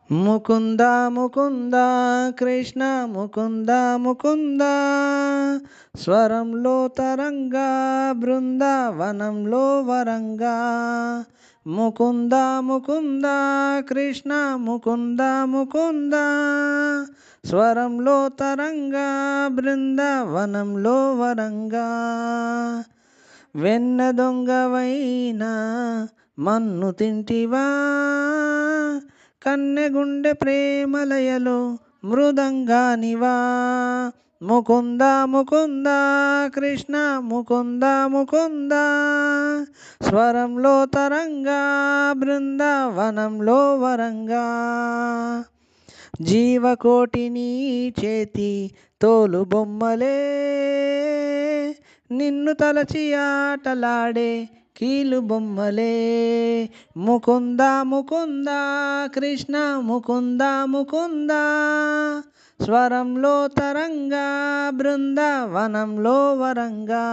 ముకుంద ముకుంద కృష్ణ ముకుంద ముకుంద స్వరంలో తరంగా బృందావనంలో వరంగా ముకుంద ముకుంద కృష్ణ ముకుంద ముకుంద స్వరంలో తరంగా బృందావనంలో వరంగా వెన్న దొంగవైనా మన్ను తింటివా కన్నెగుండె ప్రేమలయలో మృదంగానివా ముకుంద ముకుంద కృష్ణ ముకుంద ముకుంద స్వరంలో తరంగా బృందావనంలో వరంగా జీవకోటిని చేతి తోలు బొమ్మలే నిన్ను తలచి ఆటలాడే కీలు బొమ్మలే ముకుంద ముకుంద కృష్ణ ముకుంద ముకుంద స్వరంలో తరంగా బృందావనంలో వరంగా